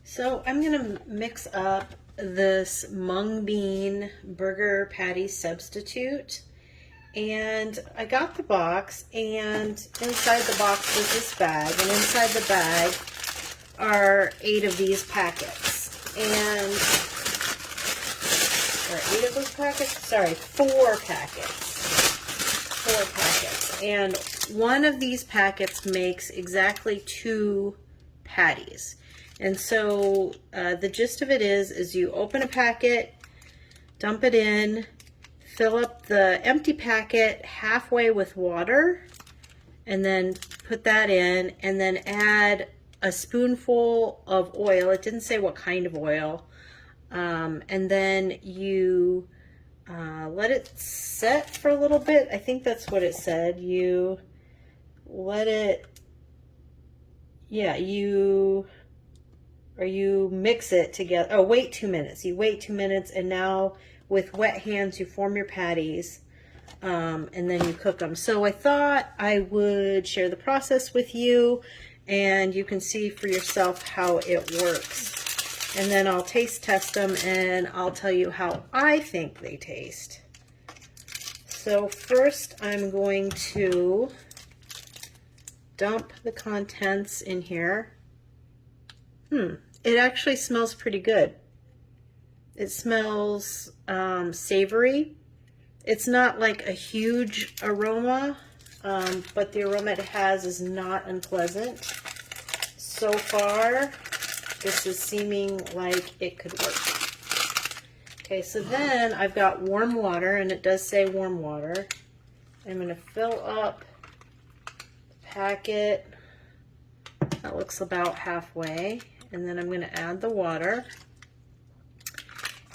So I'm gonna mix up this mung bean burger patty substitute. And I got the box, and inside the box was this bag, and inside the bag are 8 of these packets. And, or 8 of those packets? Sorry, 4 packets. 4 packets. And one of these packets makes exactly 2 patties. And so the gist of it is you open a packet, dump it in, fill up the empty packet halfway with water, and then put that in, and then add a spoonful of oil. It didn't say what kind of oil. And then you let it set for a little bit. I think that's what it said. You let it, yeah, you mix it together. Oh, wait 2 minutes. You wait 2 minutes, and now with wet hands you form your patties, and then you cook them. So I thought I would share the process with you, and you can see for yourself how it works. And then I'll taste test them, and I'll tell you how I think they taste. So first I'm going to dump the contents in here. It actually smells pretty good. It smells savory. It's not like a huge aroma, but the aroma it has is not unpleasant. So far, this is seeming like it could work. Okay, so then I've got warm water, and it does say warm water. I'm going to fill up the packet. That looks about halfway. And then I'm going to add the water.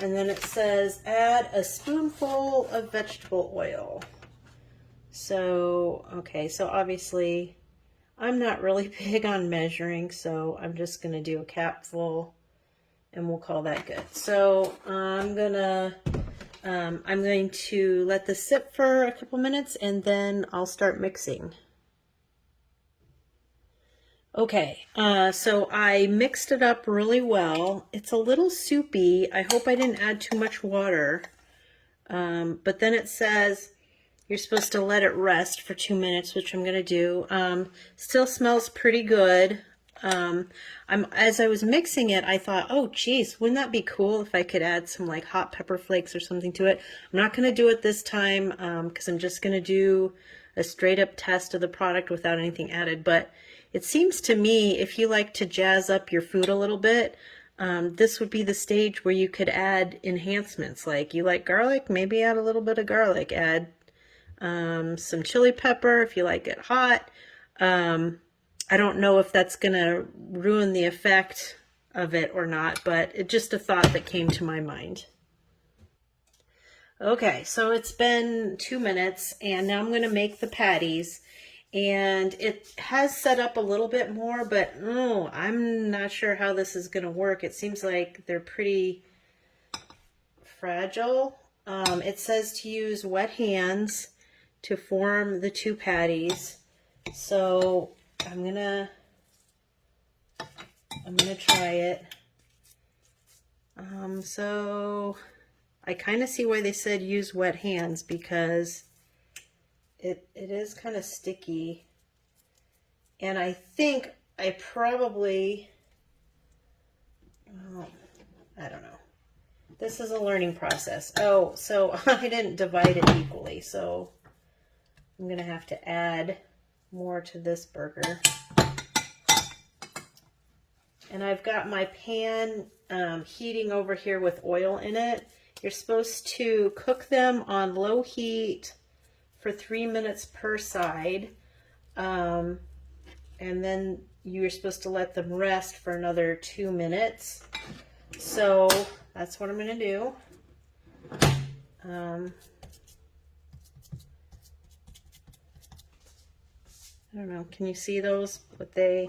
And then it says add a spoonful of vegetable oil. So, okay, so obviously I'm not really big on measuring, so I'm just going to do a capful, and we'll call that good. So I'm going to let this sit for a couple minutes, and then I'll start mixing. Okay, so I mixed it up really well. It's a little soupy. I hope I didn't add too much water. But then it says you're supposed to let it rest for 2 minutes, which I'm going to do. Still smells pretty good. As I was mixing it, I thought, oh, geez, wouldn't that be cool if I could add some like hot pepper flakes or something to it? I'm not going to do it this time because I'm just going to do a straight up test of the product without anything added. But it seems to me, if you like to jazz up your food a little bit, this would be the stage where you could add enhancements. Like you like garlic, maybe add a little bit of garlic. Add some chili pepper if you like it hot. I don't know if that's going to ruin the effect of it or not, but it's just a thought that came to my mind. Okay, so it's been 2 minutes, and now I'm going to make the patties. And it has set up a little bit more, but I'm not sure how this is going to work. It seems like they're pretty fragile. It says to use wet hands to form the 2 patties. So I'm gonna try it. So I kind of see why they said use wet hands, because it is kind of sticky, and I think I probably, I don't know. This is a learning process. Oh, so I didn't divide it equally, so I'm going to have to add more to this burger. And I've got my pan heating over here with oil in it. You're supposed to cook them on low heat for 3 minutes per side, and then you're supposed to let them rest for another 2 minutes. So that's what I'm going to do. I don't know, can you see those? But they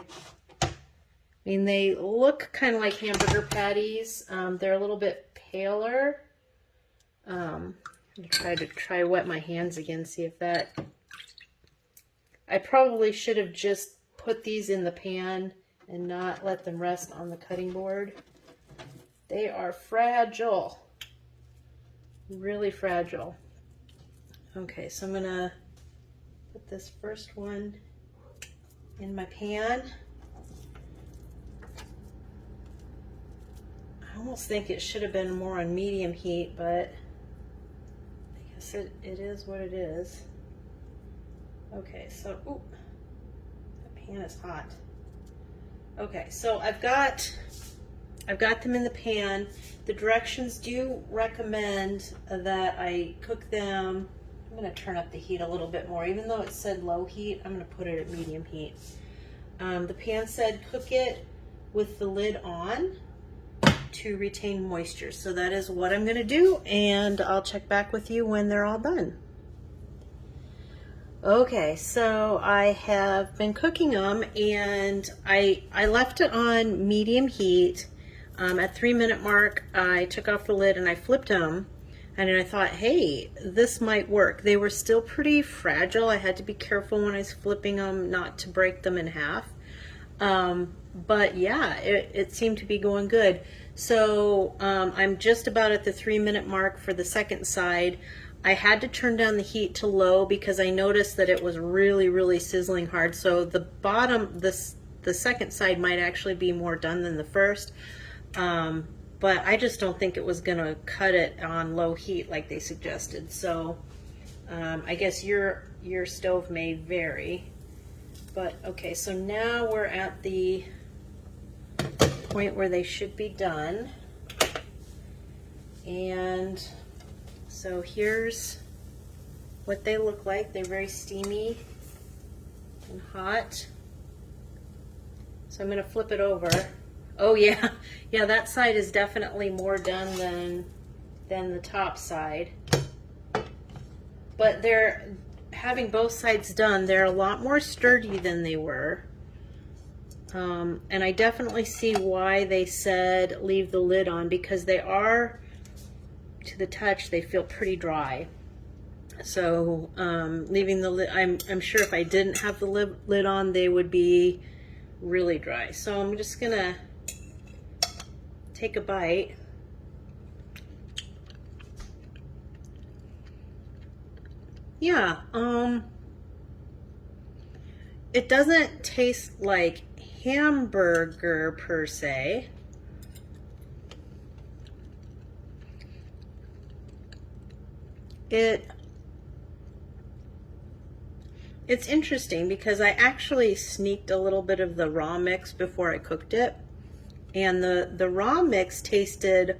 look kind of like hamburger patties. They're a little bit paler. I'm going to try wet my hands again, see if that... I probably should have just put these in the pan and not let them rest on the cutting board. They are fragile, really fragile. Okay, so I'm gonna put this first one in my pan. I almost think it should have been more on medium heat, but I guess it is what it is. Okay, so, ooh, that pan is hot. Okay, so I've got them in the pan. The directions do recommend that I cook them. I'm gonna turn up the heat a little bit more. Even though it said low heat, I'm gonna put it at medium heat. The pan said cook it with the lid on to retain moisture. So that is what I'm gonna do, and I'll check back with you when they're all done. Okay, so I have been cooking them, and I left it on medium heat. At 3-minute mark, I took off the lid and I flipped them, and I thought, hey, this might work. They were still pretty fragile. I had to be careful when I was flipping them not to break them in half. But yeah, it seemed to be going good. So I'm just about at the 3-minute mark for the second side. I had to turn down the heat to low because I noticed that it was really, really sizzling hard. So the bottom, the second side might actually be more done than the first. But I just don't think it was gonna cut it on low heat like they suggested. So I guess your stove may vary. But okay, so now we're at the point where they should be done. And so here's what they look like. They're very steamy and hot. So I'm gonna flip it over. Oh yeah, yeah, that side is definitely more done than the top side. But they're having both sides done, they're a lot more sturdy than they were. And I definitely see why they said leave the lid on, because they are, to the touch, they feel pretty dry. So leaving the lid, I'm sure if I didn't have the lid on, they would be really dry. So I'm just gonna take a bite. Yeah, it doesn't taste like hamburger per se. It's interesting because I actually sneaked a little bit of the raw mix before I cooked it, and the raw mix tasted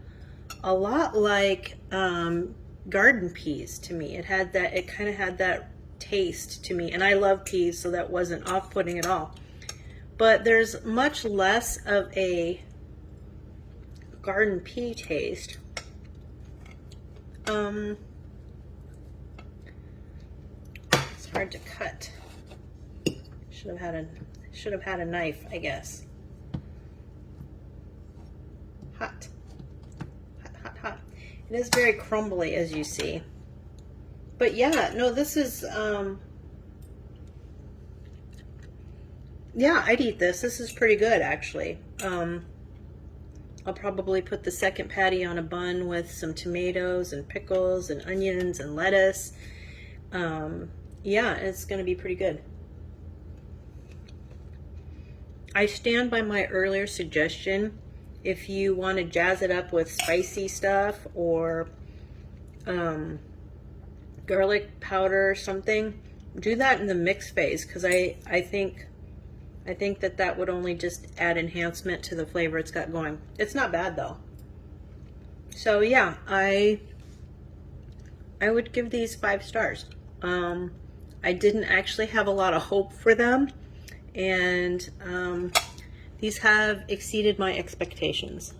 a lot like garden peas to me. It kind of had that taste to me, and I love peas, so that wasn't off-putting at all. But there's much less of a garden pea taste. It's hard to cut. Should have had a knife, I guess. Hot. Hot, hot, hot. It is very crumbly, as you see. But yeah, no, this is, yeah, I'd eat this. This is pretty good, actually. I'll probably put the second patty on a bun with some tomatoes and pickles and onions and lettuce. Yeah, it's going to be pretty good. I stand by my earlier suggestion. If you want to jazz it up with spicy stuff or garlic powder or something, do that in the mix phase, because I think that would only just add enhancement to the flavor it's got going. It's not bad though. So yeah, I would give these 5 stars. I didn't actually have a lot of hope for them, and these have exceeded my expectations.